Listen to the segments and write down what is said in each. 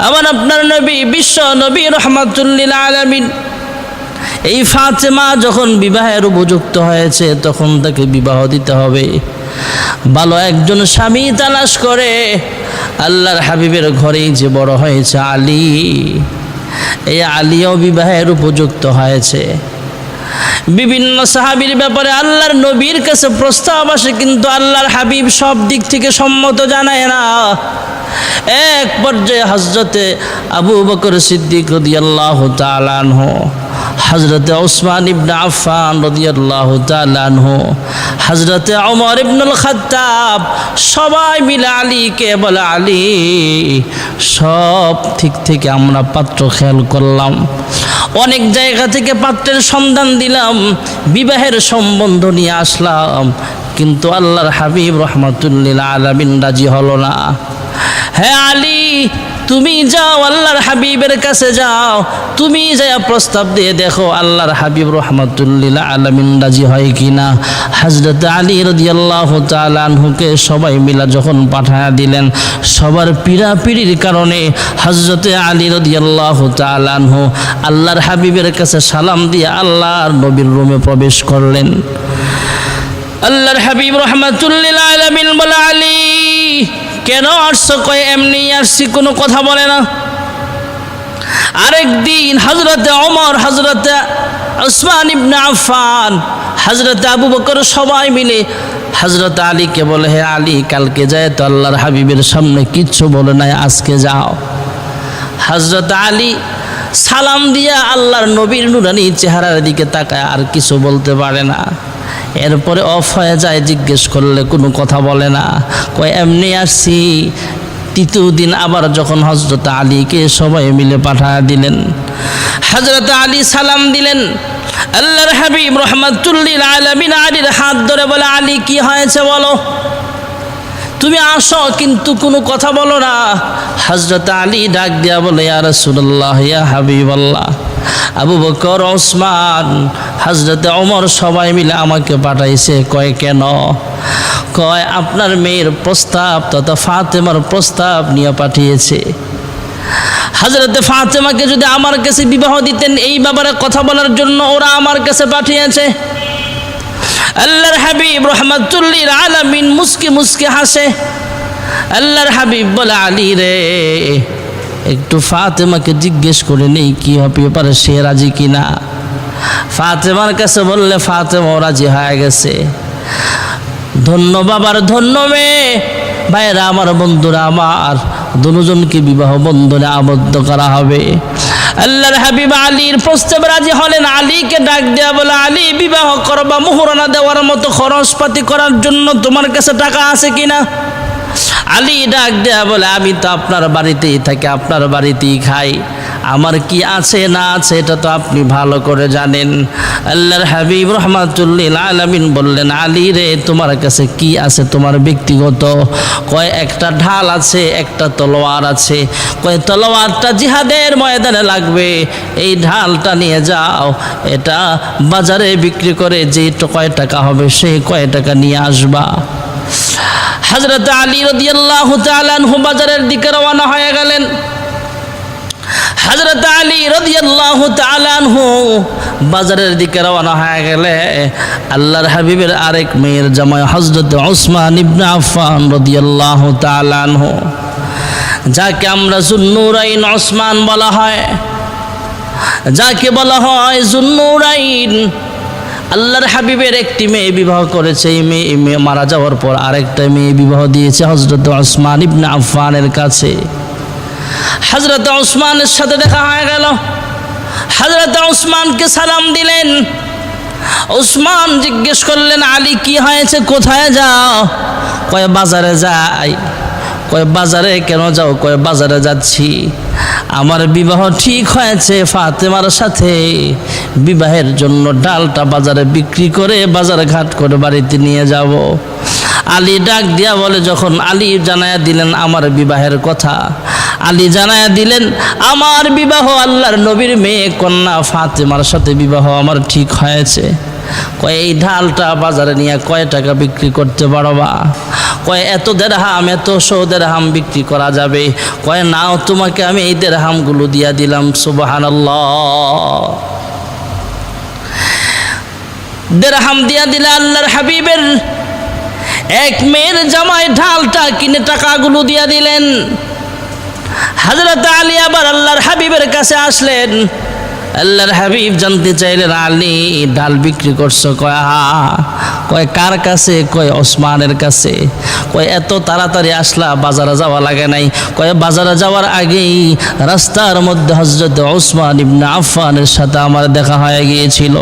আমার আপনার নবী বিশ্ব নবী রাহমাতুল লিল আলামিন এই ফাতেমা যখন বিবাহের উপযুক্ত হয়েছে তখন তাকে বিবাহ দিতে হবে। ভালো একজন স্বামী তালাশ করে আল্লাহর হাবিবের ঘরেই যে বড় হয়েছে আলী, এই আলীও বিবাহের উপযুক্ত হয়েছে। বিভিন্ন সাহাবীর ব্যাপারে আল্লাহর নবীর কাছে প্রস্তাব আসে, কিন্তু আল্লাহর হাবিব সব দিক থেকে সম্মত জানায় না। এক পর্যায়ে হযরতে আবু বকর সিদ্দিক রাদিয়াল্লাহু তাআলা আনহু, হযরতে ওসমান ইবনে আফফান রাদিয়াল্লাহু তাআলা আনহু, হযরতে ওমর ইবনুল খাত্তাব সবাই মিলে আলীকে বলে, আলী সব দিক থেকে আমরা পাত্র খেয়াল করলাম, অনেক জায়গা থেকে পাত্রের সন্ধান দিলাম, বিবাহের সম্বন্ধ নিয়ে আসলাম, কিন্তু আল্লাহর হাবিব রাহমাতুল লিল আলামিন রাজি হলো না। হ্যাঁ আলী, তুমি যাও আল্লাহর হাবিবের কাছে যাও, তুমি যা প্রস্তাব দিয়ে দেখো আল্লাহর হাবিব রাহমাতুল লিল আলামিন রাজি হয় কিনা। হযরত আলী রাদিয়াল্লাহু তাআলা আনহুকে সবাই মিলা যখন পাঠায়া দিলেন, সবার পীড়াপিড়ির কারণে হযরত আলী রাদিয়াল্লাহু তাআলা আনহু আল্লাহর হাবিবের কাছে সালাম দিয়ে আল্লাহর নবীর রুমে প্রবেশ করলেন। আল্লাহর হাবিব রাহমাতুল লিল আলামিন বলে, আলী কেন আসছো? কয় এমনি আসছি, কোনো কথা বলে না। আরেকদিন হযরতে ওমর, হযরতে ওসমান ইবনে আফফান, হযরতে আবু বকর সবাই মিলে হযরত আলীকে বলে, হে আলী, কালকে যায় তো আল্লাহর হাবিবের সামনে কিচ্ছু বলে নাই, আজকে যাও। হযরত আলী সালাম দিয়া আল্লাহর নবীর নুরানি চেহারার দিকে তাকায়, আর কিছু বলতে পারে না। এরপরে অফ হয়ে যায়, জিজ্ঞেস করলে কোনো কথা বলে না, কয় এমনি আসছি। তৃতীয় দিন আবার যখন হযরত আলীকে সবাই মিলে পাঠায়া দিলেন, হযরত আলী সালাম দিলেন। আল্লাহর হাবিব রাহমাতুল লিল আলামিন আলীর হাত ধরে বলে, আলী কি হয়েছে বলো, তুমি আসো, কিন্তু কোনো কথা বলো না। হযরত আলী ডাক দিয়া বলে, ইয়া রাসূলুল্লাহ, ইয়া হাবিবাল্লাহ, আবু বকর, ওসমান, হযরতে ওমর সবাই মিলে আমাকে পাঠাইছে। কয় কেন? কয় আপনার মেয়ের প্রস্তাব তথা ফাতেমার প্রস্তাব নিয়ে পাঠিয়েছে। হযরতে ফাতেমাকে যদি আমার কাছে বিবাহ দিতেন, এই ব্যাপারে কথা বলার জন্য ওরা আমার কাছে পাঠিয়েছে। আল্লাহর হাবিব রাহমাতুল লিল আলামিন মুস্কি মুস্কি হাসে। আল্লাহর হাবিব বলে, আলী রে, একটু ফাতেমাকে জিজ্ঞেস করে নেই কি ব্যাপারে, সে রাজি কিনা। ফাতেমার কাছে বললে ফাতেমাও রাজি হয়ে গেছে। ধন্য বাবার ধন্য মেয়ে। ভাইরা আমার, বন্ধুরা আমার, দুজনকে বিবাহ বন্ধনে আবদ্ধ করা হবে। আল্লাহর হাবিব আলীর প্রস্তাবে রাজি হলেন। আলীকে ডাক দেয়া বলে, আলী বিবাহ করবা, মোহরানা দেওয়ার মতো খরচপাতি করার জন্য তোমার কাছে টাকা আছে কিনা? আলী ডাক দেয়া বলে, আমি তো আপনার বাড়িতেই থাকি, আপনার বাড়িতেই খাই, আমার কি আছে না আছে এটা তো আপনি ভালো করে জানেন। আল্লাহর হাবিব রাহমাতুল লিল আলামিন বললেন, আলী রে, তোমার কাছে কি আছে তোমার ব্যক্তিগত? কয় একটা ঢাল আছে, একটা তলোয়ার আছে। কয় তলোয়ারটা জিহাদের ময়দানে লাগবে, এই ঢালটা নিয়ে যাও, এটা বাজারে বিক্রি করে যে কয় টাকা হবে সেই কয় টাকা নিয়ে আসবা। হযরত আলী রাদিয়াল্লাহু তাআলা আনহু বাজারের দিকে রওনা হয়ে গেলেন। হযরত আলী রাদিয়াল্লাহু তাআলা আনহু বাজারের দিকে রওনা হয়ে গেলে আল্লাহর হাবিবের আরেক মেয়ের জামাই হযরত ওসমান ইবনে আফফান রাদিয়াল্লাহু তাআলা আনহু, যাকে আমরা যুন্নুরাইন ওসমান বলা হয়, যাকে বলা হয় যুন্নুরাইন, আল্লাহর হাবিবের একটি মেয়ে বিবাহ করেছে। এই মেয়ে মারা যাওয়ার পর আরেকটা মেয়ে বিবাহ দিয়েছে হযরত ওসমান ইবনে আফফানের কাছে। হযরত ওসমানের সাথে দেখা হয়ে গেল। হযরত ওসমানকে সালাম দিলেন। ওসমান জিজ্ঞেস করলেন, আলী কি হয়েছে, কোথায় যাও? কয় বাজারে যাই। কয় বাজারে কেন যাও? কয় বাজারে যাচ্ছি, আমার বিবাহ ঠিক হয়েছে ফাতেমার সাথে, বিবাহের জন্য ডালটা বাজারে বিক্রি করে বাজার ঘাট করে বাড়িতে নিয়ে যাব। আলী ডাক দিয়া বলে, যখন আলী জানায়া দিলেন আমার বিবাহের কথা, আলী জানায়া দিলেন আমার বিবাহ আল্লাহর নবীর মেয়ে কন্যা ফাতেমার সাথে বিবাহ আমার ঠিক হয়েছে। কয় এই ঢালটা বাজারে নিয়ে কয় টাকা বিক্রি করতে পারবা? কয় এত দেরহাম, এত 100 দেরহাম বিক্রি করা যাবে। কয় নাও, তোমাকে আমি এই দেরহামগুলো দিয়া দিলাম। সুবহানাল্লাহ। দেরহাম দিয়া দিলে আল্লাহর হাবিবের এক মেয়ের জামাই ঢালটা কিনে টাকাগুলো দিয়া দিলেন। হযরত আলী আবার আল্লাহর হাবিবের কাছে আসলেন। আল্লাহর হাবিব জানতে চাইলেন, আলী ডাল বিক্রি করছো? কয় হ্যাঁ। কয় কার কাছে? কয় ওসমানের কাছে। কয় এত তাড়াতাড়ি আসলা, বাজারে যাওয়া লাগে নাই? কয় বাজারে যাওয়ার আগেই রাস্তার মধ্যে হযরত ওসমান ইবনে আফফানের সাথে আমার দেখা হয়ে গিয়েছিল।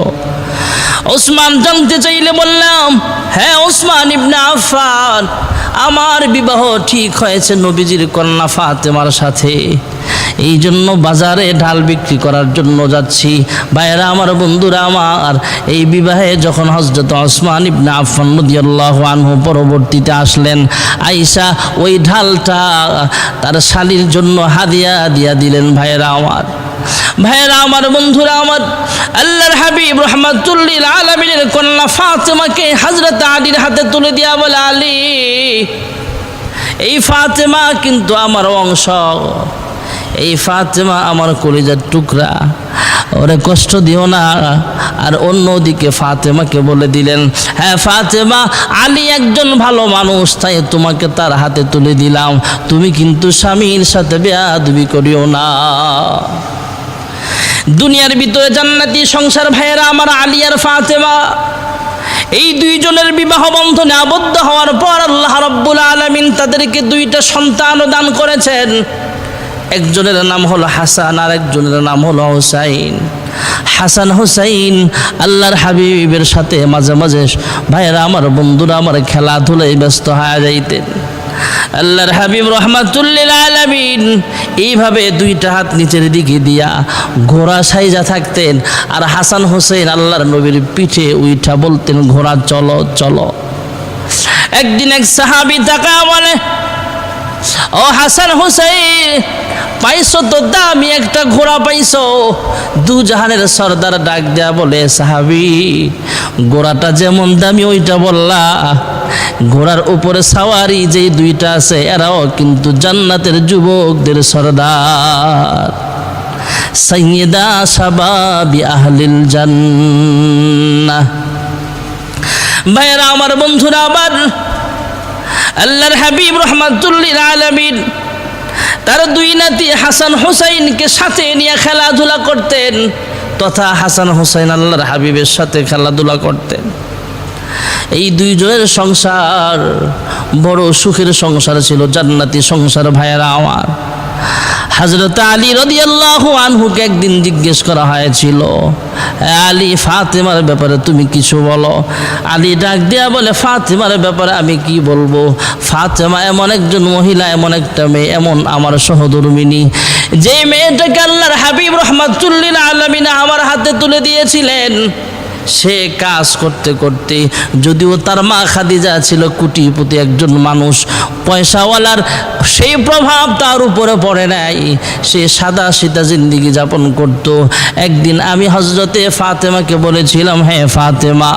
ওসমান জানতে চাইলে বললাম, হ্যাঁ ওসমান ইবনে আফফান, আমার বিবাহ ঠিক হয়েছে নবীজির কন্যা ফাতেমার সাথে, এই জন্য বাজারে ঢাল বিক্রি করার জন্য যাচ্ছি। ভাইয়েরা আমার, বন্ধুরা আমার, এই বিবাহে যখন হযরত ওসমান ইবনে আফফান রাদিয়াল্লাহু আনহু পরবর্তীতে আসলেন, আয়েশা ওই ঢালটা তার শালীর জন্য হাদিয়া দিয়া দিলেন। ভাইয়েরা আমার, বন্ধুরা আমার, আল্লাহর হাবিব রাহমাতুল্লিল আলামিনের কন্যা ফাতেমাকে হযরত আলীর হাতে তুলে দিয়া বলে, আলী, এই ফাতেমা কিন্তু আমার অংশ, এই ফাতেমা আমার কলিজার টুকরা, ওরে কষ্ট দিও না। আর অন্যদিকে ফাতেমাকে বলে দিলেন, হ্যাঁ ফাতেমা, আলী একজন ভালো মানুষ, তাই তোমাকে তার হাতে তুলে দিলাম, তুমি কিন্তু স্বামীর সাথে বেয়াদবি করিও না। দুনিয়ার ভিতরে জান্নাতি সংসার ভাইয়েরা আমার, আলী আর ফাতেমা, এই দুইজনের বিবাহ বন্ধনে আবদ্ধ হওয়ার পর আল্লাহ রাব্বুল আলামিন তাদেরকে 2টা সন্তান দান করেছেন। একজনের নাম হলো হাসান আর একজনের নাম হলো হুসাইন। হাসান হুসাইন আল্লাহর হাবিবের সাথে মাঝে মাঝে ভাইয়েরা আমার, বন্ধুরা আমার, খেলাধুলায় ব্যস্ত হয়ে যাইতেন। আল্লাহর হাবিব রাহমাতুল্লিল আলামিন এইভাবে 2টা হাত নিচের দিকে দিয়া ঘোড়া সাইজা থাকতেন। আর হাসান হুসাইন আল্লাহর নবীর পিঠে উইঠা বলতেন, ঘোড়া চলো চলো। একদিন এক সাহাবী তাকা বলে, ও হাসান হুসাইন, পাইছো তো দামি একটা ঘোড়া পাইছো। দুজাহানের সর্দার ডাক দেয়া বলে, সাহাবী, ঘোড়াটা যেমন দামি ওইটা বললা, ঘোড়ার উপরে সাওয়ারি যেই 2টা আছে এরাও কিন্তু জান্নাতের যুবকদের সর্দার, সাইয়্যিদা শাবাবি আহলিল জান্নাহ। ভাইয়েরা আমার, বন্ধুরা আমার, আল্লাহর হাবিব রাহমাতুল্লিল আলামিন তার 2 নাতি হাসান হুসাইনকে সাথে নিয়ে খেলাধুলা করতেন, তথা হাসান হুসাইন আল্লাহর হাবিবের সাথে খেলাধুলা করতেন। এই 2 জনের সংসার বড় সুখের সংসার ছিল, জান্নাতি সংসার। ভাইয়েরা আমার, হযরত আলী রাদিয়াল্লাহু আনহুকে একদিন জিজ্ঞেস করা হয়েছিল, আলী, ফাতেমার ব্যাপারে তুমি কিছু বলো। আলী ডাক দিয়া বলে, ফাতেমার ব্যাপারে আমি কি বলবো? ফাতেমা এমন একজন মহিলা, এমন একটা মেয়ে, এমন আমার সহধর্মিণী, যে মেয়েটাকে আল্লাহর হাবিব রাহমাতুল্লিল আলামিন আমার হাতে তুলে দিয়েছিলেন। সে কাজ করতে করতে, যদিও তার মা খাদিজা ছিল কোটিপতি একজন মানুষ, পয়সাওয়ালার সেই প্রভাব তার উপরে পড়ে নাই, সে সাদা সিধা জিন্দেগি যাপন করত। একদিন আমি হযরতে ফাতেমাকে বলেছিলাম, হ্যাঁ ফাতেমা,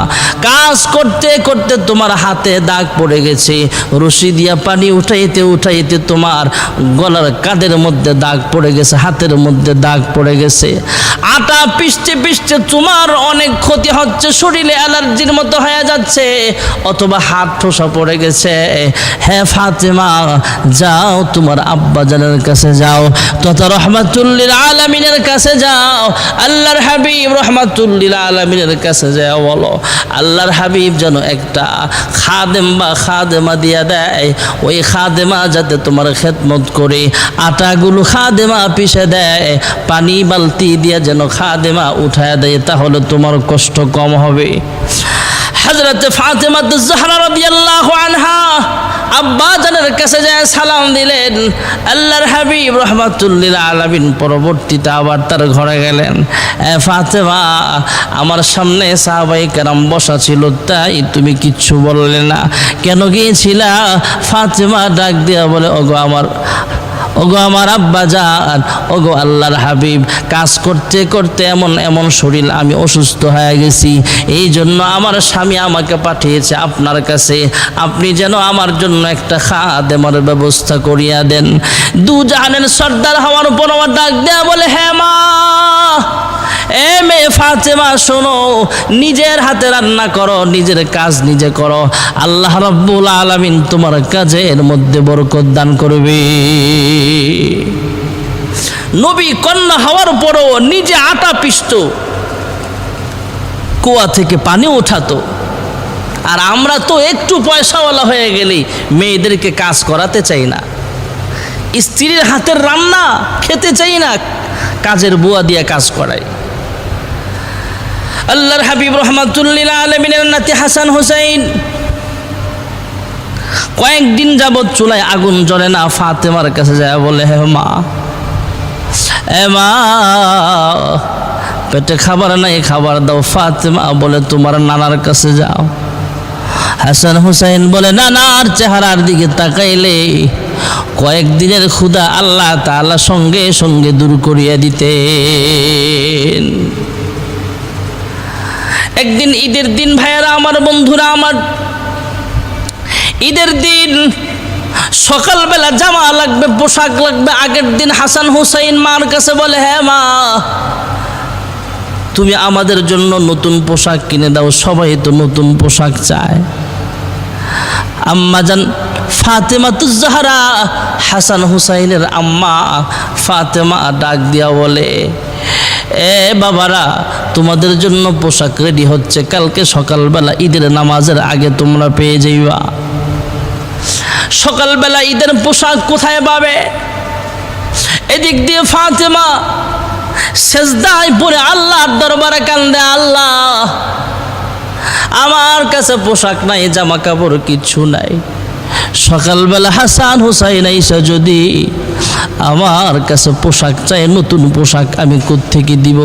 কাজ করতে করতে তোমার হাতে দাগ পড়ে গেছে, রশি দিয়া পানি উঠাইতে উঠাইতে তোমার গলার কাঁধের মধ্যে দাগ পড়ে গেছে, হাতের মধ্যে দাগ পড়ে গেছে, আটা পিষতে পিষতে তোমার অনেক ক্ষতি হচ্ছে, শরীরে অ্যালার্জির মতো হয়ে যাচ্ছে, অথবা হাত ঠোসা পড়ে গেছে। হ্যাঁ ফাতেমা, যাও তোমার আব্বা জানের কাছে যাও, তথা রাহমাতুল্লিল আলামিনের কাছে যাও, আল্লাহর হাবিব রাহমাতুল্লিল আলামিনের কাছে যাও, বলো আল্লাহর হাবিব যেন একটা খাদেম বা খাদেমা দিয়া দেয়, ওই খাদেমা যাতে তোমার খেদমত করে আটাগুলো খাদেমা পিষে দেয়, পানি বালতি দিয়া যেন খাদেমা উঠায় দেয়, তাহলে তোমার কষ্ট কম হবে। হযরত ফাতেমা যাহরা রাদিয়াল্লাহু আনহা আব্বা জানের কাছে যায় সালাম দিলেন। আল্লাহর হাবিব রাহমাতুল্লিল আলামিন পরবর্তীতে আবার তার ঘরে গেলেন। ফাতেমা, আমার সামনে সাহাবায়ে কেরাম বসা ছিল, তাই তুমি কিচ্ছু বললে না, কেন গিয়েছিলা? ফাতেমা ডাক দিয়া বলে, ওগো আমার ওগো আমার আব্বা যান, ওগো আল্লাহর হাবিব, কাজ করতে করতে এমন এমন শরীর আমি অসুস্থ হয়ে গেছি, এই জন্য আমার স্বামী আমাকে পাঠিয়েছে আপনার কাছে, আপনি যেন আমার জন্য একটা খাদেমের ব্যবস্থা করিয়া দেন। দু জাহানের সর্দার হওয়ার পর আমার ডাক দেয়া বলে, হ্যাঁ মা, এ মেয়ে ফাতেমা শোনো, নিজের হাতে রান্না করো, নিজের কাজ নিজে করো, আল্লাহ রাব্বুল আলামিন তোমার কাজের মধ্যে বরকত দান করবে। নবী কন্যা হওয়ার পরও নিজে আটা পিষতো, কুয়া থেকে পানি ওঠাতো। আর আমরা তো একটু পয়সাওয়ালা হয়ে গেলেই মেয়েদেরকে কাজ করাতে চাই না, স্ত্রীর হাতের রান্না খেতে চাই না, কাজের বুয়া দিয়ে কাজ করাই। আল্লাহর হাবিব রাহমাতুল লিল আলামিনের নাতি হাসান হুসাইন কয়েকদিন যাবৎ চুলায় আগুন জ্বলে না, ফাতেমার কাছে যায় বলে, হে মা, এ মা, পেটে খাবার নাই, খাবার দাও। ফাতেমা বলে, তোমার নানার কাছে যাও। হাসান হুসাইন বলে, নানার চেহারার দিকে তাকাইলে কয়েকদিনের ক্ষুধা আল্লাহ তাআলা সঙ্গে সঙ্গে দূর করিয়া দিতেন। একদিন ঈদের দিন, ভাইয়ারা আমার, বন্ধুরা আমার, ঈদের দিন সকালবেলা জামা লাগবে, পোশাক লাগবে। আগের দিন হাসান হুসাইন মার কাছে বলে, হ্যাঁ মা, তুমি আমাদের জন্য নতুন পোশাক কিনে দাও, সবাই তো নতুন পোশাক চায়। আম্মাজান ফাতেমাতুজ জাহরা, হাসান হুসাইনের আম্মা ফাতেমা ডাক দিয়া বলে, এ বাবারা, তোমাদের জন্য পোশাক রেডি হচ্ছে, কালকে সকালবেলা ঈদের নামাজের আগে তোমরা পেয়ে যাইবা। সকালবেলা ঈদের পোশাক কোথায় পাবে? এদিক দিয়ে ফাতেমা সেজদায় পড়ে আল্লাহর দরবারে কান্দে, আল্লাহ, আমার কাছে পোশাক নাই, জামা কাপড় কিচ্ছু নাই। সকালবেলা হাসান হুসাইন আইসা যদি আমার কাছে পোশাক চাই, নতুন পোশাক আমি কোত্থেকে দিব?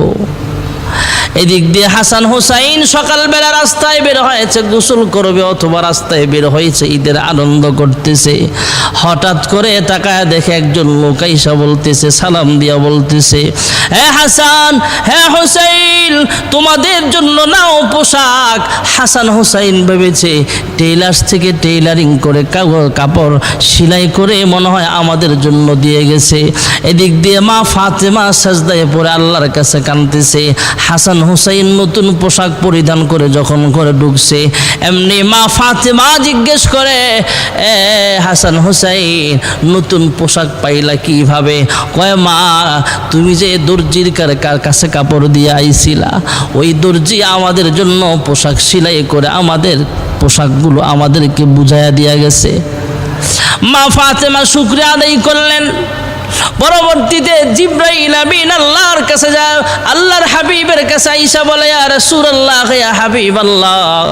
এদিক দিয়ে হাসান হুসাইন সকালবেলা রাস্তায় বের হয়েছে, গোসল করবে অথবা রাস্তায় বের হয়েছে, ঈদের আনন্দ করতেছে। হঠাৎ করে তাকায় দেখে একজন লোক আইসা বলতেছে, সালাম দিয়া বলতেছে, হ্যাঁ হাসান, হ্যাঁ হুসাইন, তোমাদের জন্য নাও পোশাক। হাসান হুসাইন ভেবেছে টেইলার্স থেকে টেইলারিং করে কাপড় সেলাই করে মনে হয় আমাদের জন্য দিয়ে গেছে। এদিক দিয়ে মা ফাতেমা সাজদায় পড়ে আল্লাহর কাছে কাঁদতেছে। হাসান হুসাইন নতুন পোশাক পরিধান করে যখন ঘরে ঢুকছে, এমনি মা ফাতেমা জিজ্ঞেস করে, এ হাসান হুসাইন, নতুন পোশাক পাইলা কিভাবে? কয়, মা, তুমি যে দর্জির কাছে কাপড় দিয়ে আইছিলা, ওই দর্জি আমাদের জন্য পোশাক সেলাই করে আমাদের পোশাকগুলো আমাদেরকে বুঝাইয়া দিয়া গেছে। মা ফাতেমা শুকরিয়া আদায় করলেন। পরবর্তীতে জিবরাইল আমিন আল্লাহর কাছে যায়, আল্লাহর হাবিবের কাছে আইসা বলে, ইয়া রাসূলুল্লাহ, ইয়া হাবিবাল্লাহ,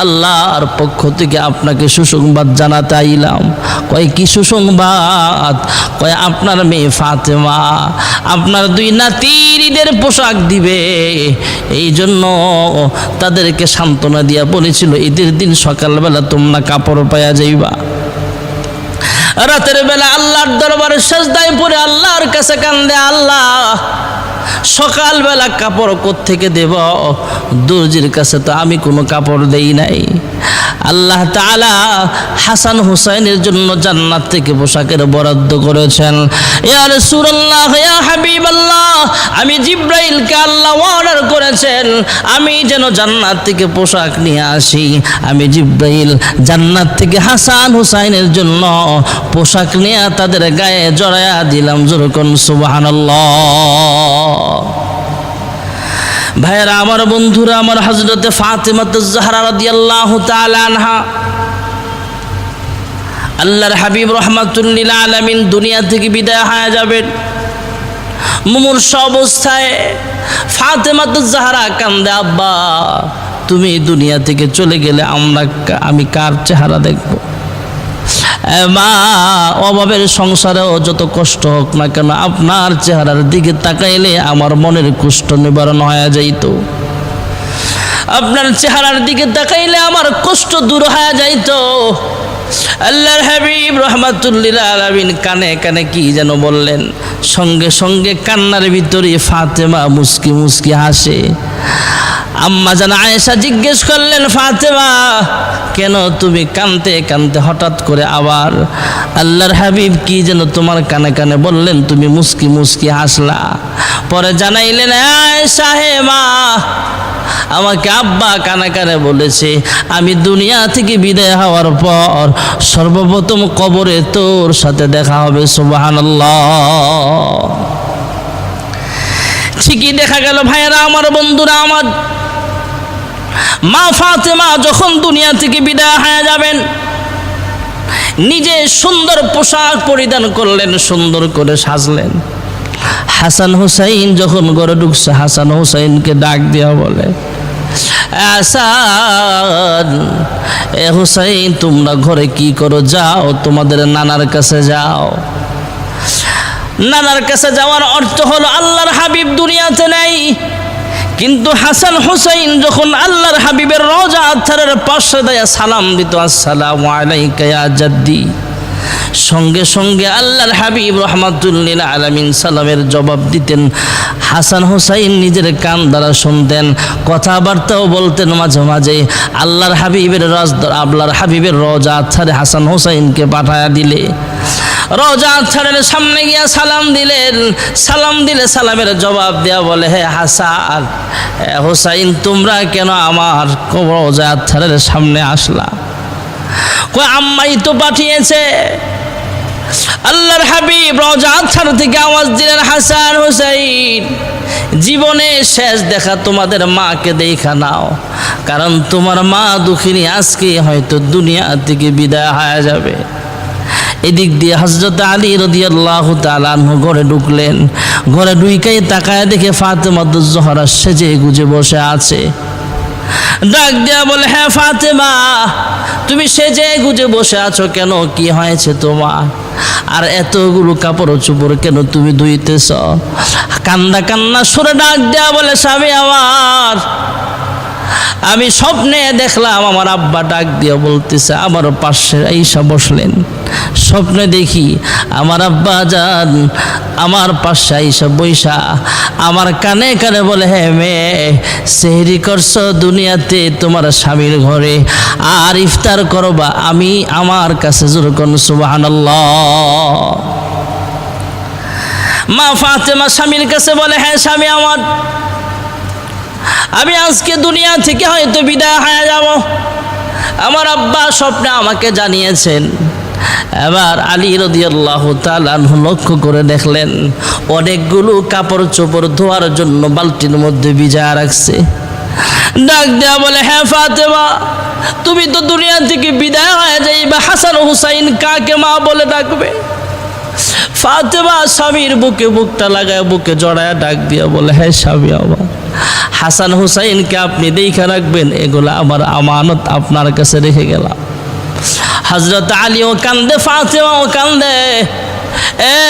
আল্লাহর পক্ষ থেকে আপনাকে সুসংবাদ জানাতে আইলাম। কয়, কি সুসংবাদ? কয়, আপনার মেয়ে ফাতেমা আপনার দুই নাতির ঈদের পোশাক দিবে, এই জন্য তাদেরকে সান্ত্বনা দিয়া বলেছিল ঈদের দিন সকালবেলা তোমরা কাপড় পাইয়া যাইবা। রাতের বেলা আল্লাহর দরবারে সেজদায় পড়ে আল্লাহর কাছে কান্দে, আল্লাহ, সকালবেলা কাপড় কোত্থেকে দেব? দর্জির কাছে তো আমি কোনো কাপড় দেই নাই। আল্লাহ তাআলা হাসান হুসাইনের জন্য জান্নাত থেকে পোশাকের বরাদ্দ করেছেন। ইয়া রাসূলুল্লাহ, ইয়া হাবিবাল্লাহ, আমি জিবরাইলকে আল্লাহ অর্ডার করেছেন আমি যেন জান্নাত থেকে পোশাক নিয়ে আসি। আমি জিবরাইল জান্নাত থেকে হাসান হুসাইনের জন্য পোশাক নিয়ে তাদের গায়ে জড়ায়া দিলাম। যেরকম সুবহানাল্লাহ। ভাইয়েরা আমার, বন্ধুরা আমার, হযরতে ফাতেমাতুজ জাহরা রাদিয়াল্লাহু তাআলা আনহা, আল্লাহর হাবিব রাহমাতুল লিল আলামিন দুনিয়া থেকে বিদায় হয়ে যাবেন। মুমূর্ষ অবস্থায় ফাতেমাতুজ জাহরা কান্দে, আব্বা, তুমি দুনিয়া থেকে চলে গেলে আমি কার চেহারা দেখব? মা, অভাবের সংসারেও যত কষ্ট হোক না কেন, আপনার চেহারার দিকে তাকাইলে আমার মনের কষ্ট নিবারণ হয়ে যাইত। আপনার চেহারার দিকে তাকাইলে আমার কষ্ট দূর হয়ে যাইত। আল্লাহর হাবিব রাহমাতুল্লিল আলামিন কানে কানে কি যেন বললেন, সঙ্গে সঙ্গে কান্নার ভিতরে ফাতেমা মুস্কি মুস্কি হাসে। আম্মা জান আয়েশা জিজ্ঞেস করলেন, ফাতেমা কেন তুমি কানতে কানতে হঠাৎ করে আবার আল্লাহর হাবিব কি যেন তোমার কানে কানে বললেন, তুমি মুস্কি মুস্কি হাসলা? পরে জানাইলেন, আয়েশা হে মা, আমাকে আব্বা কানে কানে বলেছে আমি দুনিয়া থেকে বিদায় হওয়ার পর সর্বপ্রথম কবরে তোর সাথে দেখা হবে। সুবহানাল্লাহ। ঠিকই দেখা গেল ভাইয়েরা আমার, বন্ধুরা আমার, মা ফাতেমা যখন দুনিয়া থেকে বিদায় হয়ে যাবেন, নিজে সুন্দর পোশাক পরিধান করলেন, সুন্দর করে সাজলেন। হাসান হুসাইন যখন ঘরে ঢুকছে, হাসান হুসাইনকে ডাক দিয়া বলে, হাসান এ হুসাইন তোমরা ঘরে কি করো? যাও তোমাদের নানার কাছে যাও। নানার কাছে যাওয়ার অর্থ হলো আল্লাহর হাবিব দুনিয়াতে নেই, কিন্তু হাসান হুসাইন যখন আল্লাহর হাবিবের রওজা আতহারের পাশে দাঁড়িয়ে সালাম দিত, আসসালামু আলাইকা ইয়া জাদ্দি, সঙ্গে সঙ্গে আল্লাহর হাবিব রাহমাতুল্লিল আলামিন সালামের জবাব দিতেন। হাসান হুসাইন নিজের কান দ্বারা শুনতেন, কথাবার্তাও বলতেন মাঝে মাঝে। আল্লাহর হাবিবের রওজা আতহারে হাসান হুসাইনকে পাঠায়া দিলে, রওজা আতহারের সামনে গিয়া সালাম দিলেন। সালাম দিলে সালামের জবাব দেয়া বলে, হে হাসান হুসাইন তোমরা কেন আমার রওজা আতহারের সামনে আসলা? কই আম্মাই তো পাঠিয়েছে। আল্লাহর হাবিব রওজা আতহার থেকে আওয়াজ দিলেন, হাসান হুসাইন জীবনে শেষ দেখা তোমাদের মাকে দেখা নাও, কারণ তোমার মা দুঃখিনী আজকে হয়তো দুনিয়া থেকে বিদায় হয়ে যাবে। এদিক দিয়ে হযরত আলী রাদিয়াল্লাহু তাআলা আনহু ঘরে ঢুকলেন। ঘরে ঢুইকাই তাকায় দেখে ফাতেমাতুজ জোহরা সেজে গুজে বসে আছে। ডাক দেয়া বলে, হ্যাঁ ফাতেমা তুমি সেজে গুজে বসে আছো কেন? কি হয়েছে তোমার? আর এতগুলো কাপড় চোপড় কেন তুমি ধুইতেছ? কান্না কান্না সুরে ডাক দেয়া বলে, স্বামী আমার, আমি স্বপ্নে দেখলাম আমার আব্বা ডাক দিয়ে বলতেছে, আমার পাশে আইসা বসলেন। স্বপ্নে দেখি আমার আব্বা জান আমার পাশে আইসা বইসা আমার কানে কানে বলে, হ্যাঁ মেয়ে সেহরি করছো দুনিয়াতে তোমার স্বামীর ঘরে, আর ইফতার করবা আমি আমার কাছে। জোরে কোন সুবহানাল্লাহ। মা ফাতেমা স্বামীর কাছে বলে, হ্যাঁ স্বামী আমার, আমি আজকে দুনিয়া থেকে হয়তো বিদায় হয়ে যাব। আমার আব্বা স্বপ্নে আমাকে জানিয়েছেন। এবার আলী রাদিয়াল্লাহু তাআলা আনহু লক্ষ্য করে দেখলেন অনেকগুলো কাপড় চোপড় ধোয়ার জন্য বালতির মধ্যে ভিজায় রাখছে। ডাক দেয়া বলে, হ্যাঁ ফাতেমা তুমি তো দুনিয়া থেকে বিদায় হয়ে যাইবা, হাসান হুসাইন কাকে মা বলে ডাকবে? ফাতেমা স্বামীর বুকে বুকটা লাগায় বুকে জড়ায় ডাক দিয়া বলে, হ্যাঁ স্বামী আমার, হাসান হুসাইনকে আপনি দেখা রাখবেন, এগুলো আমার আমানত আপনার কাছে রেখে গেলাম। হযরত আলীও কান্দে, ফাতেমাও কান্দে।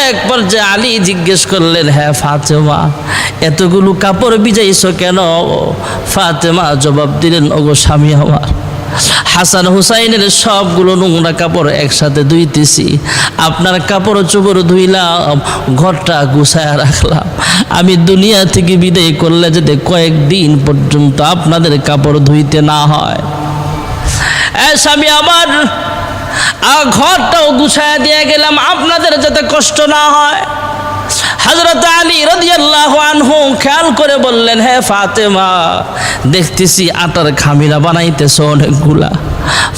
এক পর্যায়ে আলী জিজ্ঞেস করলেন, হ্যাঁ ফাতেমা এতগুলো কাপড় ভিজাইছো কেন? ফাতেমা জবাব দিলেন, ওগো স্বামী আমার, হাসান হুসাইনের সবগুলো নোংরা কাপড় একসাথে ধুইতেছি, আপনার কাপড় চোপড় ধুইলাম, ঘরটা গুছায় রাখলাম। আমি দুনিয়া থেকে বিদায় করলে যাতে কয়েকদিন পর্যন্ত আপনাদের কাপড় ধুইতে না হয়। স্বামী আমার, ঘরটাও গুছায় দিয়ে গেলাম আপনাদের যাতে কষ্ট না হয়। হযরত আলী রাদিয়াল্লাহু আনহু খেয়াল করে বললেন, হ্যাঁ ফাতেমা দেখতেছি আটার খামিরা বানাইতেছ অনেকগুলা।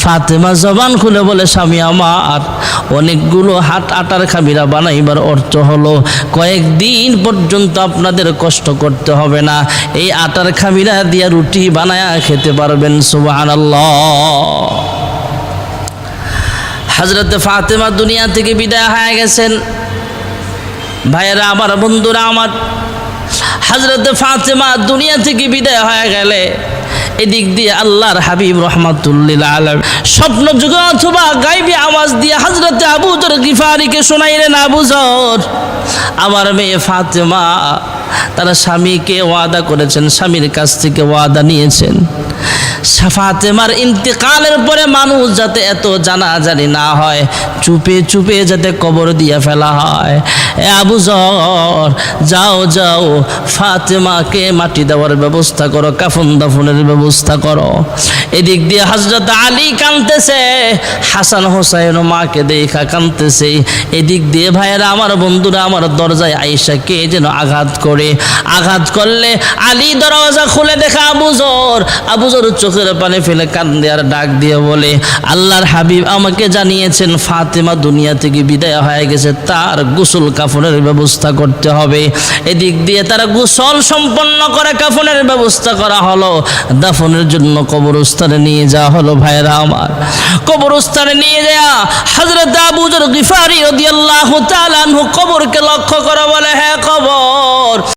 ফাতেমা জবান খুলে বলে, স্বামী আমার, অনেকগুলো আটার খামিরা বানাইবার অর্থ হলো কয়েকদিন পর্যন্ত আপনাদের কষ্ট করতে হবে না, এই আটার খামিরা দিয়া রুটি বানায়া খেতে পারবেন। সুবহানাল্লাহ। হযরত ফাতেমা দুনিয়া থেকে বিদায় হয়ে গেছেন। ভাইয়েরা আমার, বন্ধুরা আমার, হযরত ফাতেমা দুনিয়া থেকে বিদায় হয়ে গেলে এদিক দিয়ে আল্লাহর হাবিব রাহমাতুল্লিল আলামিন স্বপ্ন যুগে অথবা গায়বী আওয়াজ দিয়ে হযরত আবু যর গিফারিকে শোনাইলেন, আবু যর, আমার মেয়ে ফাতেমা তারা স্বামীকে ওয়াদা করেছেন, স্বামীর কাছ থেকে ওয়াদা নিয়েছেন, ফাতেমার ইন্তেকালের পরে মানুষ যাতে এত জানাজানি না হয়, চুপে চুপে যাতে কবর দিয়ে ফেলা হয়। এ আবু যর, যাও যাও, ফাতেমাকে মাটি দেওয়ার ব্যবস্থা করো, কাফন দাফনের ব্যবস্থা করো। এদিক দিয়ে হযরত আলী কাঁদতেছে, হাসান হোসাইন মাকে দেখা কাঁদতেছে। এদিক দিয়ে ভাইয়েরা আমার, বন্ধুরা আমার, দরজায় আয়েশা কে যেন আঘাত করে, আঘাত করলে আলী দরজা খুলে দেখা আবু যর, আবু যর চোখের পানি ফেলে কান্দে আর ডাক দিয়ে বলে, আল্লাহর হাবিব আমাকে জানিয়েছেন ফাতেমা দুনিয়া থেকে বিদায় হয়ে গেছে, তার গোসল কাফনের ব্যবস্থা করতে হবে। এদিক দিয়ে তারা গোসল সম্পন্ন করে কাফনের ব্যবস্থা করা হলো, দাফনের জন্য কবরস্থানে নিয়ে যাওয়া হলো। ভাইয়েরা আমার, কবরস্থানে নিয়ে যাওয়া হযরত আবু যর গিফারি রাদিয়াল্লাহু তাআলা আনহু কবরকে লক্ষ্য করে বলে, হ্যাঁ কবর,